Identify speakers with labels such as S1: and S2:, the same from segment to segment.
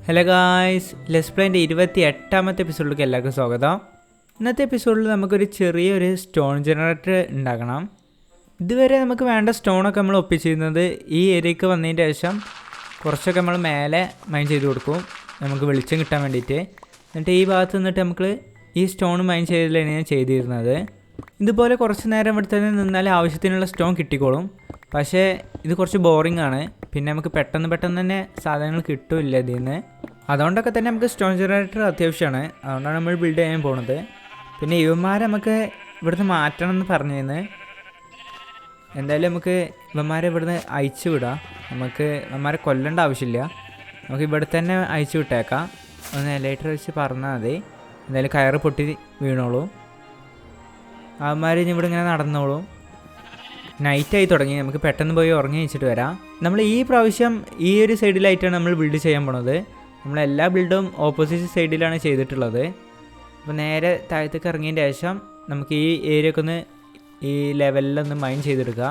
S1: Hello guys, let's പ്ലേൻ്റെ 28ാമത്തെ എപ്പിസോഡിലേക്ക് എല്ലാവർക്കും സ്വാഗതം. ഇന്നത്തെ എപ്പിസോഡിൽ നമുക്കൊരു ചെറിയൊരു സ്റ്റോൺ ജനറേറ്റർ ഉണ്ടാക്കണം. ഇതുവരെ നമുക്ക് വേണ്ട സ്റ്റോണൊക്കെ നമ്മൾ ഒപ്പിച്ചിരുന്നത് ഈ ഏരിയക്ക് വന്നതിന് ശേഷം കുറച്ചൊക്കെ നമ്മൾ മേലെ മൈൻ ചെയ്ത് കൊടുക്കും, നമുക്ക് വെളിച്ചം കിട്ടാൻ വേണ്ടിയിട്ട്. എന്നിട്ട് ഈ ഭാഗത്ത് നിന്നിട്ട് നമുക്ക് ഈ സ്റ്റോൺ മൈൻ ചെയ്തതിലാണ് ഞാൻ ചെയ്തിരുന്നത്. ഇതുപോലെ കുറച്ച് നേരം ഇവിടെ തന്നെ നിന്നാൽ ആവശ്യത്തിനുള്ള സ്റ്റോൺ കിട്ടിക്കോളും. പക്ഷേ ഇത് കുറച്ച് ബോറിംഗ് ആണ്. പിന്നെ നമുക്ക് പെട്ടെന്ന് തന്നെ സാധനങ്ങൾ കിട്ടില്ല ഇതിൽ നിന്ന്. അതുകൊണ്ടൊക്കെ തന്നെ നമുക്ക് സ്റ്റോൺ ജനറേറ്റർ അത്യാവശ്യമാണ്. അതുകൊണ്ടാണ് നമ്മൾ ബിൽഡ് ചെയ്യാൻ പോകുന്നത്. പിന്നെ ഇവന്മാരെ നമുക്ക് ഇവിടുന്ന് മാറ്റണം എന്ന് പറഞ്ഞിരുന്നു. എന്തായാലും നമുക്ക് ഇവന്മാരെ ഇവിടുന്ന് അയച്ചു വിടാം. നമുക്ക് ഇവന്മാരെ കൊല്ലേണ്ട ആവശ്യമില്ല, നമുക്ക് ഇവിടെ തന്നെ അയച്ചു വിട്ടേക്കാം. ഒന്ന് എലൈറ്റർ വെച്ച് പറഞ്ഞാൽ മതി. എന്തായാലും കയറ് പൊട്ടി വീണോളൂ. അവന്മാർ ഇനി ഇവിടെ ഇങ്ങനെ നടന്നോളും. നൈറ്റായി തുടങ്ങി, നമുക്ക് പെട്ടെന്ന് പോയി ഉറങ്ങി വെച്ചിട്ട് വരാം. നമ്മൾ ഈ പ്രാവശ്യം ഈ ഒരു സൈഡിലായിട്ടാണ് നമ്മൾ ബിൽഡ് ചെയ്യാൻ പോണത്. നമ്മളെല്ലാ ബിൽഡും ഓപ്പോസിറ്റ് സൈഡിലാണ് ചെയ്തിട്ടുള്ളത്. അപ്പോൾ നേരെ താഴത്തേക്ക് ഇറങ്ങിയതിൻ്റെ ശേഷം നമുക്ക് ഈ ഏരിയയൊക്കെ ഒന്ന് ഈ ലെവലിലൊന്ന് മൈൻ ചെയ്തെടുക്കുക.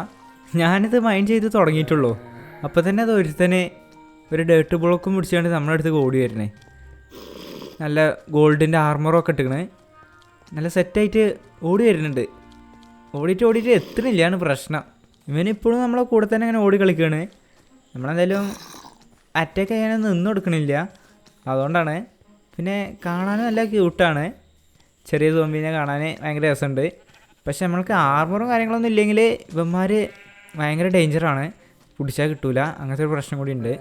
S1: ഞാനിത് മൈൻ ചെയ്ത് തുടങ്ങിയിട്ടുള്ളൂ, അപ്പോൾ തന്നെ അത് ഒരുത്തന്നെ ഒരു ഡേർട്ട് ബ്ലോക്കും പിടിച്ചുകൊണ്ട് നമ്മുടെ അടുത്ത് ഓടി വരണേ. നല്ല ഗോൾഡിൻ്റെ ആർമറൊക്കെ ഇട്ടിക്കണേ, നല്ല സെറ്റായിട്ട് ഓടി വരുന്നുണ്ട്. ഓടിയിട്ട് എത്തുന്നില്ലാണ് പ്രശ്നം. ഇവനിപ്പോഴും നമ്മളെ കൂടെ തന്നെ അങ്ങനെ ഓടി കളിക്കുകയാണ്. നമ്മളെന്തായാലും അറ്റാക്ക് ചെയ്യാനൊന്നും നിന്നു കൊടുക്കണില്ല, അതുകൊണ്ടാണ്. പിന്നെ കാണാനും നല്ല ക്യൂട്ടാണ്, ചെറിയ സോംബീനെ കാണാൻ ഭയങ്കര രസമുണ്ട്. പക്ഷെ നമ്മൾക്ക് ആർമറും കാര്യങ്ങളൊന്നും ഇല്ലെങ്കിൽ ഇവന്മാർ ഭയങ്കര ഡേഞ്ചറാണ്, പിടിച്ചാൽ കിട്ടൂല. അങ്ങനത്തെ ഒരു പ്രശ്നം കൂടി ഉണ്ട്.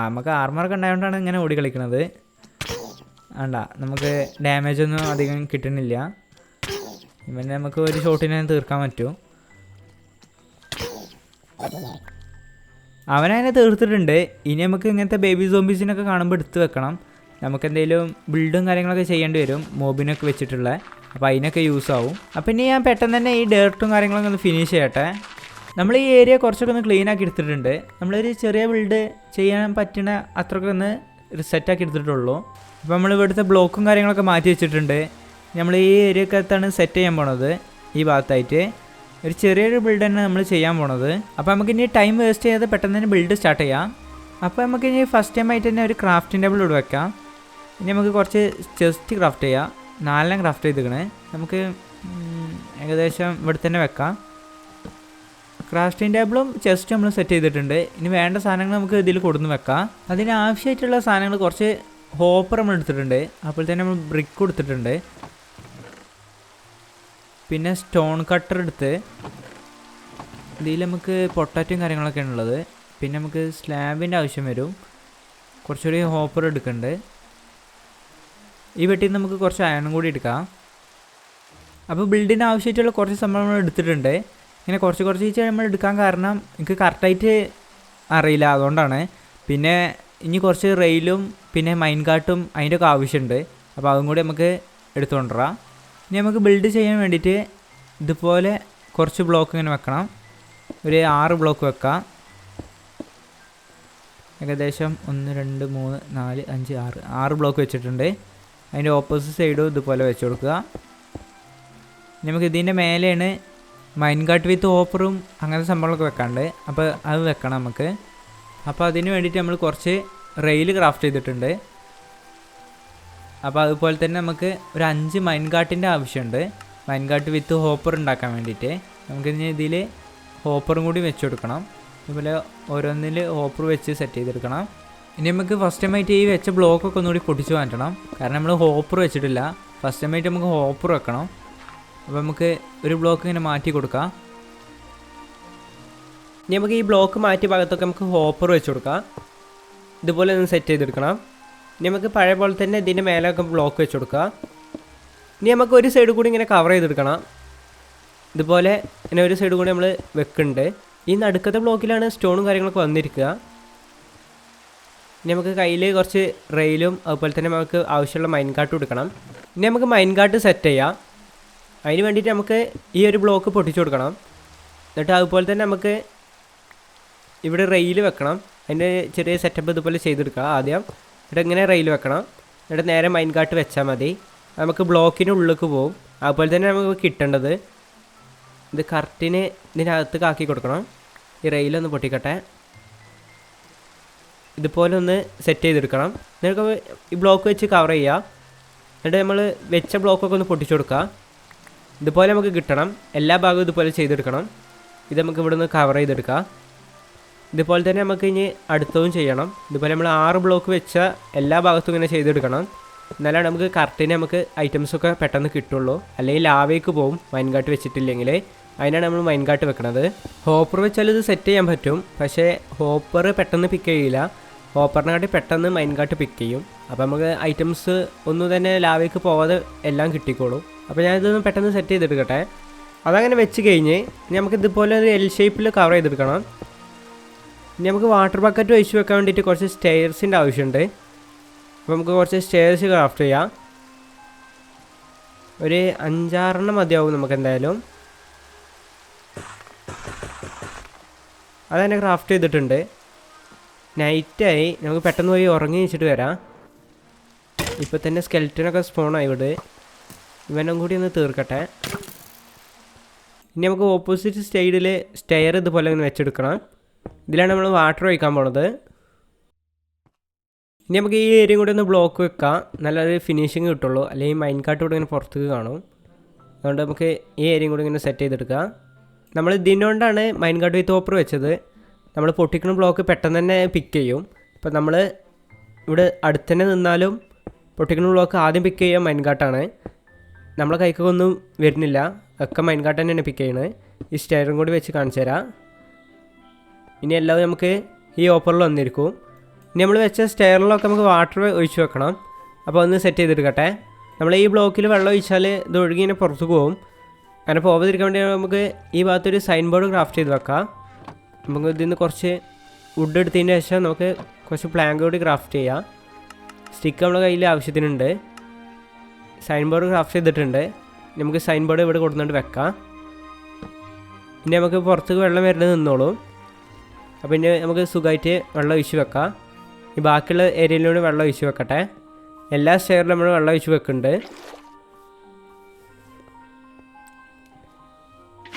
S1: നമുക്ക് ആർമറൊക്കെ ഉണ്ടായതുകൊണ്ടാണ് ഇങ്ങനെ ഓടി കളിക്കുന്നത്. വേണ്ട, നമുക്ക് ഡാമേജൊന്നും അധികം കിട്ടുന്നില്ല. ഇവനെ നമുക്ക് ഒരു ഷോട്ടിനെ തീർക്കാൻ പറ്റും. അവനതിനെ തീർത്തിട്ടുണ്ട്. ഇനി നമുക്ക് ഇങ്ങനത്തെ ബേബി സോംബീസിനൊക്കെ കാണുമ്പോൾ എടുത്ത് വെക്കണം. നമുക്ക് എന്തെങ്കിലും ബിൽഡും കാര്യങ്ങളൊക്കെ ചെയ്യേണ്ടി വരും, മോബിനൊക്കെ വെച്ചിട്ടുള്ള. അപ്പോൾ അതിനൊക്കെ യൂസ് ആവും. അപ്പോൾ ഇനി ഞാൻ പെട്ടെന്ന് തന്നെ ഈ ഡേർട്ടും കാര്യങ്ങളൊക്കെ ഒന്ന് ഫിനിഷ് ചെയ്യട്ടെ. നമ്മൾ ഈ ഏരിയ കുറച്ചൊക്കെ ഒന്ന് ക്ലീൻ ആക്കി എടുത്തിട്ടുണ്ട്. നമ്മളൊരു ചെറിയ ബിൽഡ് ചെയ്യാൻ പറ്റുന്ന അത്രയൊക്കെ ഒന്ന് സെറ്റാക്കി എടുത്തിട്ടുള്ളൂ. അപ്പോൾ നമ്മൾ ഇവിടുത്തെ ബ്ലോക്കും കാര്യങ്ങളൊക്കെ മാറ്റി വെച്ചിട്ടുണ്ട്. നമ്മൾ ഈ ഏരിയക്കകത്താണ് സെറ്റ് ചെയ്യാൻ പോണത്. ഈ ഭാഗത്തായിട്ട് ഒരു ചെറിയൊരു ബിൽഡ് തന്നെ നമ്മൾ ചെയ്യാൻ പോണത്. അപ്പോൾ നമുക്കിനി ടൈം വേസ്റ്റ് ചെയ്യാതെ പെട്ടെന്ന് തന്നെ ബിൽഡ് സ്റ്റാർട്ട് ചെയ്യാം. അപ്പോൾ നമുക്കിനി ഫസ്റ്റ് ടൈം ആയിട്ട് തന്നെ ഒരു ക്രാഫ്റ്റിംഗ് ടേബിൾ ഇവിടെ വെക്കാം. ഇനി നമുക്ക് കുറച്ച് ചെസ്റ്റ് ക്രാഫ്റ്റ് ചെയ്യാം. 4 ക്രാഫ്റ്റ് ചെയ്തിരിക്കണേ. നമുക്ക് ഏകദേശം ഇവിടെ തന്നെ വെക്കാം. ക്രാഫ്റ്റിംഗ് ടേബിളും ചെസ്റ്റും നമ്മൾ സെറ്റ് ചെയ്തിട്ടുണ്ട്. ഇനി വേണ്ട സാധനങ്ങൾ നമുക്ക് ഇതിൽ കൊടുന്ന് വെക്കാം. അതിന് ആവശ്യമായിട്ടുള്ള സാധനങ്ങൾ കുറച്ച് ഹോപ്പർ നമ്മൾ എടുത്തിട്ടുണ്ട്. അപ്പോൾ തന്നെ നമ്മൾ ബ്രിക്ക് കൊടുത്തിട്ടുണ്ട്. പിന്നെ സ്റ്റോൺ കട്ടർ എടുത്ത് ഇതിൽ നമുക്ക് പൊട്ടാറ്റോയും കാര്യങ്ങളൊക്കെ ഉള്ളത്. പിന്നെ നമുക്ക് സ്ലാബിൻ്റെ ആവശ്യം വരും. കുറച്ചുകൂടി ഹോപ്പർ എടുക്കുന്നുണ്ട്. ഈ വെട്ടിയിൽ നിന്ന് നമുക്ക് കുറച്ച് അയണും കൂടി എടുക്കാം. അപ്പോൾ ബിൽഡിന് ആവശ്യമായിട്ടുള്ള കുറച്ച് സംഭവം നമ്മൾ എടുത്തിട്ടുണ്ട്. ഇങ്ങനെ കുറച്ച് നമ്മൾ എടുക്കാൻ കാരണം എനിക്ക് കറക്റ്റായിട്ട് അറിയില്ല, അതുകൊണ്ടാണ്. പിന്നെ ഇനി കുറച്ച് റെയിലും പിന്നെ മൈൻ കാട്ടും അതിൻ്റെയൊക്കെ ആവശ്യമുണ്ട്. അപ്പോൾ അതും കൂടി നമുക്ക് എടുത്തുകൊണ്ടുവരാം. ഇനി നമുക്ക് ബിൽഡ് ചെയ്യാൻ വേണ്ടിയിട്ട് ഇതുപോലെ കുറച്ച് ബ്ലോക്ക് ഇങ്ങനെ വെക്കണം. ഒരു 6 ബ്ലോക്ക് വെക്കാം. ഏകദേശം 1 2 3 4 5 6 ബ്ലോക്ക് വെച്ചിട്ടുണ്ട്. അതിൻ്റെ ഓപ്പോസിറ്റ് സൈഡും ഇതുപോലെ വെച്ച് കൊടുക്കുക. നമുക്ക് ഇതിൻ്റെ മേലെയാണ് മൈൻ കാട്ട് വിത്ത് ഓപ്പറും അങ്ങനത്തെ സംഭവങ്ങളൊക്കെ വെക്കാണ്ട്. അപ്പോൾ അത് വെക്കണം നമുക്ക്. അപ്പോൾ അതിന് വേണ്ടിയിട്ട് നമ്മൾ കുറച്ച് റെയിൽ ക്രാഫ്റ്റ് ചെയ്തിട്ടുണ്ട്. അപ്പോൾ അതുപോലെ തന്നെ നമുക്ക് ഒരു 5 മൈൻ കാട്ടിൻ്റെ ആവശ്യമുണ്ട്, മൈൻ കാട്ട് വിത്ത് ഹോപ്പർ ഉണ്ടാക്കാൻ വേണ്ടിയിട്ട്. നമുക്കിനി ഇതിൽ ഹോപ്പറും കൂടി വെച്ച് കൊടുക്കണം. അതുപോലെ ഓരോന്നിൽ ഹോപ്പർ വെച്ച് സെറ്റ് ചെയ്തെടുക്കണം. ഇനി നമുക്ക് ഫസ്റ്റ് ടൈമായിട്ട് ഈ വെച്ച ബ്ലോക്കൊക്കെ ഒന്നുകൂടി പൊട്ടിച്ച് മാറ്റണം, കാരണം നമ്മൾ ഹോപ്പർ വെച്ചിട്ടില്ല. ഫസ്റ്റ് ടൈമായിട്ട് നമുക്ക് ഹോപ്പർ വെക്കണം. അപ്പോൾ നമുക്ക് ഒരു ബ്ലോക്ക് ഇങ്ങനെ മാറ്റി കൊടുക്കാം. ഇനി നമുക്ക് ഈ ബ്ലോക്ക് മാറ്റിയ ഭാഗത്തൊക്കെ നമുക്ക് ഹോപ്പർ വെച്ച് കൊടുക്കാം. ഇതുപോലെ ഒന്ന് സെറ്റ് ചെയ്തെടുക്കണം. ഇനി നമുക്ക് പഴയ പോലെ തന്നെ ഇതിൻ്റെ മേലൊക്കെ ബ്ലോക്ക് വെച്ച് കൊടുക്കുക. ഇനി നമുക്ക് ഒരു സൈഡ് കൂടി ഇങ്ങനെ കവർ ചെയ്തെടുക്കണം. ഇതുപോലെ ഇങ്ങനെ ഒരു സൈഡ് കൂടി നമ്മൾ വെക്കുന്നുണ്ട്. ഈ നടുക്കത്തെ ബ്ലോക്കിലാണ് സ്റ്റോണും കാര്യങ്ങളൊക്കെ വന്നിരിക്കുക. ഇനി നമുക്ക് കയ്യിൽ കുറച്ച് റെയിലും അതുപോലെ തന്നെ നമുക്ക് ആവശ്യമുള്ള മൈൻ കാട്ടും എടുക്കണം. ഇനി നമുക്ക് മൈൻ കാട്ട് സെറ്റ് ചെയ്യാം. അതിന് വേണ്ടിയിട്ട് നമുക്ക് ഈ ഒരു ബ്ലോക്ക് പൊട്ടിച്ചു കൊടുക്കണം. എന്നിട്ട് അതുപോലെ തന്നെ നമുക്ക് ഇവിടെ റെയിൽ വെക്കണം. അതിൻ്റെ ചെറിയ സെറ്റപ്പ് ഇതുപോലെ ചെയ്തെടുക്കുക ആദ്യം. എന്നിട്ട് ഇങ്ങനെ റെയിൽ വെക്കണം. എന്നിട്ട് നേരെ മൈൻ കാട്ട് വെച്ചാൽ മതി. നമുക്ക് ബ്ലോക്കിൻ്റെ ഉള്ളിലേക്ക് പോകും. അതുപോലെ തന്നെ നമുക്ക് കിട്ടേണ്ടത് ഇത് കറക്റ്റിന് ഇതിനകത്ത് ആക്കി കൊടുക്കണം. ഈ റെയിലൊന്ന് പൊട്ടിക്കട്ടെ.
S2: ഇതുപോലെ ഒന്ന് സെറ്റ് ചെയ്തെടുക്കണം. എന്നിട്ട് ഈ ബ്ലോക്ക് വെച്ച് കവർ ചെയ്യുക. എന്നിട്ട് നമ്മൾ വെച്ച ബ്ലോക്കൊക്കെ ഒന്ന് പൊട്ടിച്ചു കൊടുക്കുക. ഇതുപോലെ നമുക്ക് കിട്ടണം. എല്ലാ ഭാഗവും ഇതുപോലെ ചെയ്തെടുക്കണം. ഇത് നമുക്ക് ഇവിടെ നിന്ന് കവർ ചെയ്തെടുക്കാം. ഇതുപോലെ തന്നെ നമുക്ക് ഇനി അടുത്തതും ചെയ്യണം. ഇതുപോലെ നമ്മൾ 6 ബ്ലോക്ക് വെച്ച എല്ലാ ഭാഗത്തും ഇങ്ങനെ ചെയ്തെടുക്കണം. എന്നാലാണ് നമുക്ക് കറക്റ്റിന് നമുക്ക് ഐറ്റംസൊക്കെ പെട്ടെന്ന് കിട്ടുള്ളൂ. അല്ലെങ്കിൽ ലാവേക്ക് പോവും മൈൻകാട്ട് വെച്ചിട്ടില്ലെങ്കിൽ. അതിനാണ് നമ്മൾ മൈൻകാട്ട് വെക്കുന്നത്. ഹോപ്പർ വെച്ചാൽ ഇത് സെറ്റ് ചെയ്യാൻ പറ്റും. പക്ഷേ ഹോപ്പർ പെട്ടെന്ന് പിക്ക് ചെയ്യില്ല. ഹോപ്പറിനെക്കാട്ടി പെട്ടെന്ന് മൈൻകാട്ട് പിക്ക് ചെയ്യും. അപ്പോൾ നമുക്ക് ഐറ്റംസ് ഒന്നും തന്നെ ലാവേക്ക് പോവാതെ എല്ലാം കിട്ടിക്കോളും. അപ്പോൾ ഞാനിതൊന്ന് പെട്ടെന്ന് സെറ്റ് ചെയ്തെടുക്കട്ടെ. അതങ്ങനെ വെച്ച് കഴിഞ്ഞ് ഇനി നമുക്ക് ഇതുപോലെ ഒരു എൽ ഷേപ്പിൽ കവർ ചെയ്തെടുക്കണം. ഇനി നമുക്ക് വാട്ടർ ബക്കറ്റ് ഒഴിച്ച് വെക്കാൻ വേണ്ടിയിട്ട് കുറച്ച് സ്റ്റെയർസിൻ്റെ ആവശ്യമുണ്ട്. അപ്പോൾ നമുക്ക് കുറച്ച് സ്റ്റെയർസ് ക്രാഫ്റ്റ് ചെയ്യാം. ഒരു 5-6 മതിയാവും നമുക്ക് എന്തായാലും. അതന്നെ ക്രാഫ്റ്റ് ചെയ്തിട്ടുണ്ട്. നൈറ്റായി, നമുക്ക് പെട്ടെന്ന് പോയി ഉറങ്ങി വെച്ചിട്ട് വരാം. ഇപ്പോൾ തന്നെ സ്കെൽറ്റനൊക്കെ സ്പോണായി ഇവിടെ. ഇവനും കൂടി ഒന്ന് തീർക്കട്ടെ. ഇനി നമുക്ക് ഓപ്പോസിറ്റ് സൈഡിൽ സ്റ്റെയർ ഇതുപോലെ ഒന്ന് വെച്ചെടുക്കണം. ഇതിലാണ് നമ്മൾ വാട്ടർ ഒഴിക്കാൻ പോണത്. ഇനി നമുക്ക് ഈ ഏരിയയും കൂടി ഒന്ന് ബ്ലോക്ക് വെക്കാം. നല്ലൊരു ഫിനിഷിങ് കിട്ടുള്ളൂ. അല്ലെങ്കിൽ മൈൻകാട്ട് കൂടെ ഇങ്ങനെ പുറത്തേക്ക് കാണും. അതുകൊണ്ട് നമുക്ക് ഈ ഏരിയയും കൂടി ഇങ്ങനെ സെറ്റ് ചെയ്തെടുക്കാം. നമ്മൾ ഇതിനോണ്ടാണ് മൈൻകാട്ട് വിത്ത് ഹോപ്പർ വെച്ചത്. നമ്മൾ പൊട്ടിക്കുന്ന ബ്ലോക്ക് പെട്ടെന്ന് തന്നെ പിക്ക് ചെയ്യും. ഇപ്പം നമ്മൾ ഇവിടെ അടുത്ത് തന്നെ നിന്നാലും പൊട്ടിക്കുന്ന ബ്ലോക്ക് ആദ്യം പിക്ക് ചെയ്യുക മൈൻകാട്ടാണ്. നമ്മളെ കൈക്കൊന്നും വരുന്നില്ല. ഒക്കെ മൈൻകാട്ട് തന്നെയാണ് പിക്ക് ചെയ്യുന്നത്. ഈ സ്റ്റെയറും കൂടി വെച്ച് കാണിച്ചു തരാം. ഇനി എല്ലാവരും നമുക്ക് ഈ ഓപ്പറിൽ വന്നിരിക്കും. ഇനി നമ്മൾ വെച്ച സ്റ്റെയറിലൊക്കെ നമുക്ക് വാട്ടർ ഒഴിച്ച് വെക്കണം. അപ്പോൾ ഒന്ന് സെറ്റ് ചെയ്തെടുക്കട്ടെ. നമ്മൾ ഈ ബ്ലോക്കിൽ വെള്ളം ഒഴിച്ചാൽ ഇത് ഒഴുകി ഇങ്ങനെ പുറത്ത് പോകും. അങ്ങനെ പോകാതിരിക്കാൻ വേണ്ടി നമുക്ക് ഈ ഭാഗത്തൊരു സൈൻ ബോർഡ് ക്രാഫ്റ്റ് ചെയ്ത് വെക്കാം. നമുക്ക് ഇതിൽ നിന്ന് കുറച്ച് വുഡ് എടുത്തതിന് ശേഷം നമുക്ക് കുറച്ച് പ്ലാങ്ക് കൂടി ക്രാഫ്റ്റ് ചെയ്യാം. സ്റ്റിക്ക് നമ്മുടെ കയ്യിൽ ആവശ്യത്തിനുണ്ട്. സൈൻ ബോർഡ് ക്രാഫ്റ്റ് ചെയ്തിട്ടുണ്ട്. നമുക്ക് സൈൻ ബോർഡ് ഇവിടെ കൊടുത്തുകൊണ്ട് വെക്കാം. ഇനി നമുക്ക് പുറത്തേക്ക് വെള്ളം വരുന്നത് നിന്നോളും. അപ്പോൾ ഇനി നമുക്ക് സുഖമായിട്ട് വെള്ളം ഒഴിച്ച് വെക്കാം. ഈ ബാക്കിയുള്ള ഏരിയയിലൂടെ വെള്ളം ഒഴിച്ച് വെക്കട്ടെ. എല്ലാ സ്റ്റെയറിലും നമ്മൾ വെള്ളം ഒഴിച്ച് വെക്കുന്നുണ്ട്.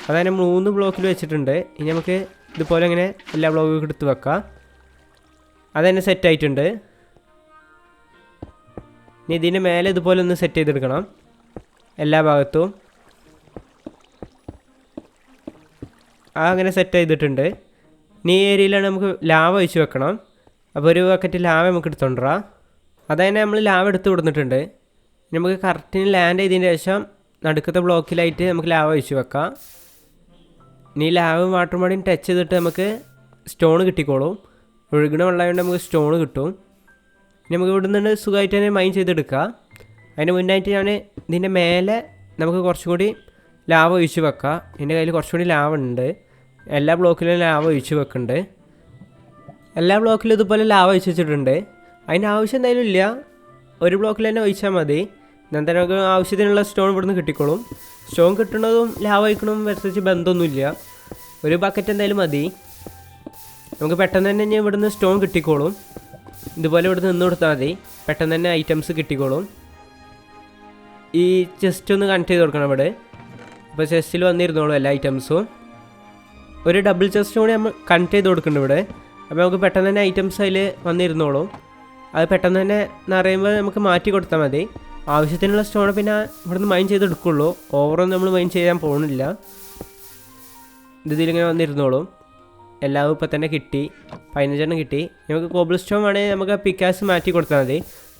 S2: അതന്നെ 3 ബ്ലോക്കിൽ വെച്ചിട്ടുണ്ട്. ഇനി നമുക്ക് ഇതുപോലെ ഇങ്ങനെ എല്ലാ ബ്ലോക്കും എടുത്ത് വെക്കാം. അതന്നെ സെറ്റായിട്ടുണ്ട്. ഇനി ഇതിൻ്റെ മേലെ ഇതുപോലെ ഒന്ന് സെറ്റ് ചെയ്തെടുക്കണം എല്ലാ ഭാഗത്തും. അങ്ങനെ സെറ്റ് ചെയ്തിട്ടുണ്ട്. ഇനി ഈ ഏരിയയിലാണ് നമുക്ക് ലാവ ഒഴിച്ച് വെക്കണം. അപ്പോൾ ഒരു ബക്കറ്റ് ലാവ നമുക്ക് എടുത്തോണ്ടാം. അതായത് നമ്മൾ ലാവ എടുത്ത് കൊടുത്തിട്ടുണ്ട്. നമുക്ക് കറക്റ്റിന് ലാൻഡ് ചെയ്തതിന് ശേഷം നടുക്കത്തെ ബ്ലോക്കിലായിട്ട് നമുക്ക് ലാവ ഒഴിച്ച് വെക്കാം. ഇനി ലാവും വാട്ടർ ബോഡിയും ടച്ച് ചെയ്തിട്ട് നമുക്ക് സ്റ്റോൺ കിട്ടിക്കോളും. ഒഴുകണ വെള്ളമായതുകൊണ്ട് നമുക്ക് സ്റ്റോൺ കിട്ടും. ഇനി നമുക്ക് ഇവിടെ നിന്ന് സുഖമായിട്ട് തന്നെ മൈൻ ചെയ്തെടുക്കാം. അതിന് മുന്നായിട്ട് ഞാൻ ഇതിൻ്റെ മേലെ നമുക്ക് കുറച്ചും കൂടി ലാവ ഒഴിച്ച് വെക്കാം. എൻ്റെ കയ്യിൽ കുറച്ചും കൂടി ലാവ ഉണ്ട്. എല്ലാ ബ്ലോക്കിലും ലാവ ഒഴിച്ച് വെക്കുന്നുണ്ട്. എല്ലാ ബ്ലോക്കിലും ഇതുപോലെ ലാവ ഒഴിച്ച് വെച്ചിട്ടുണ്ട്. അതിൻ്റെ ആവശ്യം എന്തായാലും ഇല്ല. ഒരു ബ്ലോക്കിൽ തന്നെ ഒഴിച്ചാൽ മതി. എന്നിട്ട് നമുക്ക് ആവശ്യത്തിനുള്ള സ്റ്റോൺ ഇവിടുന്ന് കിട്ടിക്കോളും. സ്റ്റോൺ കിട്ടുന്നതും ലാവ ഒഴിക്കണതും അനുസരിച്ച് ബന്ധമൊന്നുമില്ല. ഒരു ബക്കറ്റ് എന്തായാലും മതി. നമുക്ക് പെട്ടെന്ന് തന്നെ ഇനി ഇവിടുന്ന് സ്റ്റോൺ കിട്ടിക്കോളും. ഇതുപോലെ ഇവിടെ നിന്ന് കൊടുത്താൽ മതി. പെട്ടെന്ന് തന്നെ ഐറ്റംസ് കിട്ടിക്കോളും. ഈ ചെസ്റ്റ് ഒന്ന് കണക്ട് ചെയ്ത് കൊടുക്കണം ഇവിടെ. അപ്പോൾ ചെസ്റ്റിൽ വന്നിരുന്നോളൂ എല്ലാ ഐറ്റംസും. ഒരു ഡബിൾ ചെസ്റ്റ് കൂടി നമ്മൾ കണക്ട് ചെയ്ത് കൊടുക്കുന്നുണ്ട് ഇവിടെ. അപ്പോൾ നമുക്ക് പെട്ടെന്ന് തന്നെ ഐറ്റംസ് അതിൽ വന്നിരുന്നോളും. അത് പെട്ടെന്ന് തന്നെ നിറയുമ്പോൾ നമുക്ക് മാറ്റി കൊടുത്താൽ മതി. ആവശ്യത്തിനുള്ള സ്റ്റോൺ പിന്നെ ഇവിടുന്ന് മൈൻ ചെയ്തെടുക്കുള്ളൂ. ഓവറൊന്നും നമ്മൾ മൈൻ ചെയ്യാൻ പോകുന്നില്ല. ഇതിലിങ്ങനെ വന്നിരുന്നോളും. എല്ലാവരും ഇപ്പം തന്നെ കിട്ടി. 15 കിട്ടി. നമുക്ക് കോബിൾ സ്റ്റോൺ വേണമെങ്കിൽ നമുക്ക് പിക്കാസ് മാറ്റി കൊടുത്താൽ മതി.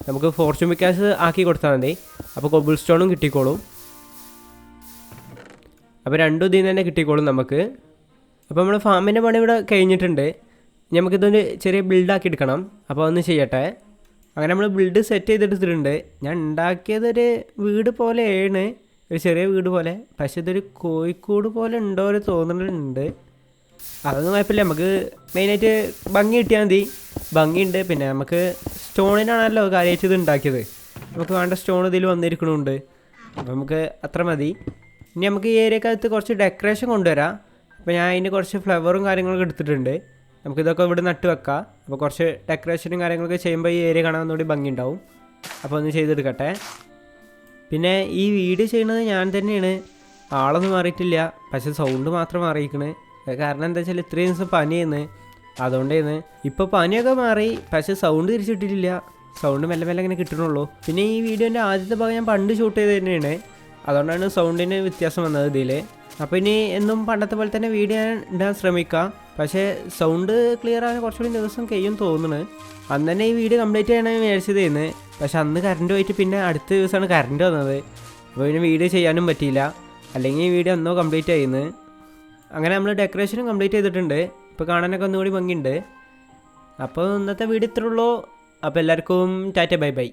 S2: നമുക്ക് ഫോർച്യൂൺ പിക്കാസ് ആക്കി കൊടുത്താൽ മതി. അപ്പോൾ കോബിൾ സ്റ്റോണും കിട്ടിക്കോളും. അപ്പോൾ രണ്ടും ഇതിൽ നിന്ന് തന്നെ കിട്ടിക്കോളും നമുക്ക്. അപ്പോൾ നമ്മൾ ഫാമിൻ്റെ പണി ഇവിടെ കഴിഞ്ഞിട്ടുണ്ട്. നമുക്കിതൊരു ചെറിയ ബിൽഡാക്കി എടുക്കണം. അപ്പോൾ ഒന്ന് ചെയ്യട്ടെ. അങ്ങനെ നമ്മൾ ബിൽഡ് സെറ്റ് ചെയ്തെടുത്തിട്ടുണ്ട്. ഞാൻ ഉണ്ടാക്കിയതൊരു വീട് പോലെയാണ്, ഒരു ചെറിയ വീട് പോലെ. പക്ഷേ ഇതൊരു കോഴിക്കോട് പോലെ ഉണ്ടോ എന്ന് തോന്നുന്നുണ്ട്. അതൊന്നും കുഴപ്പമില്ല. നമുക്ക് മെയിനായിട്ട് ഭംഗി കിട്ടിയാൽ മതി. ഭംഗിയുണ്ട്. പിന്നെ നമുക്ക് സ്റ്റോണിനാണല്ലോ കാര്യമായിട്ട് ഇത് ഉണ്ടാക്കിയത്. നമുക്ക് വേണ്ട സ്റ്റോൺ ഇതിൽ വന്നിരിക്കണമുണ്ട്. അപ്പോൾ നമുക്ക് അത്ര മതി. ഇനി നമുക്ക് ഈ ഏരിയക്കകത്ത് കുറച്ച് ഡെക്കറേഷൻ കൊണ്ടുവരാം. അപ്പോൾ ഞാൻ അതിന് കുറച്ച് ഫ്ലവറും കാര്യങ്ങളൊക്കെ എടുത്തിട്ടുണ്ട്. നമുക്കിതൊക്കെ ഇവിടെ നട്ട് വെക്കാം. അപ്പോൾ കുറച്ച് ഡെക്കറേഷനും കാര്യങ്ങളൊക്കെ ചെയ്യുമ്പോൾ ഈ ഏരിയ കാണാൻ ഒന്നുകൂടി ഭംഗി ഉണ്ടാവും. അപ്പോൾ ഒന്ന് ചെയ്തെടുക്കട്ടെ. പിന്നെ ഈ വീഡിയോ ചെയ്യുന്നത് ഞാൻ തന്നെയാണ്. ആളൊന്നും മാറിയിട്ടില്ല. പക്ഷേ സൗണ്ട് മാത്രം മാറിയിരിക്കണ്. കാരണം എന്താ വെച്ചാൽ ഇത്രയും ദിവസം പനിയെന്ന്. അതുകൊണ്ടേന്ന് ഇപ്പോൾ പനിയൊക്കെ മാറി, പക്ഷേ സൗണ്ട് തിരിച്ചിട്ടിട്ടില്ല. സൗണ്ട് മെല്ലെ മെല്ലെ ഇങ്ങനെ കിട്ടണുള്ളൂ. പിന്നെ ഈ വീഡിയോൻ്റെ ആദ്യത്തെ ഭാഗം ഞാൻ പണ്ട് ഷൂട്ട് ചെയ്ത് തന്നെയാണ്, അതുകൊണ്ടാണ് സൗണ്ടിന് വ്യത്യാസം വന്നത് ഇതിൽ. അപ്പോൾ ഇനി എന്നും പണ്ടത്തെ പോലെ തന്നെ വീഡിയോ ഞാൻ ഇടാൻ ശ്രമിക്കാം. പക്ഷേ സൗണ്ട് ക്ലിയർ ആകാൻ കുറച്ചുകൂടി ദിവസം കഴിയും തോന്നുന്നു. അന്ന് തന്നെ ഈ വീഡിയോ കംപ്ലീറ്റ് ചെയ്യണമെന്ന് വിചാരിച്ചതായിരുന്നു. പക്ഷെ അന്ന് കറണ്ട് പോയിട്ട് പിന്നെ അടുത്ത ദിവസമാണ് കറണ്ട് വന്നത്. അപ്പോൾ പിന്നെ വീഡിയോ ചെയ്യാനും പറ്റിയില്ല, അല്ലെങ്കിൽ ഈ വീഡിയോ എന്നോ കംപ്ലീറ്റ് ആയിരുന്നു. അങ്ങനെ നമ്മൾ ഡെക്കറേഷനും കംപ്ലീറ്റ് ചെയ്തിട്ടുണ്ട്. ഇപ്പോൾ കാണാനൊക്കെ ഒന്നുകൂടി ഭംഗിയുണ്ട്. അപ്പോൾ ഇന്നത്തെ വീഡിയോ ഇത്രേ ഉള്ളൂ. അപ്പോൾ എല്ലാവർക്കും ടാറ്റ ബൈ ബൈ.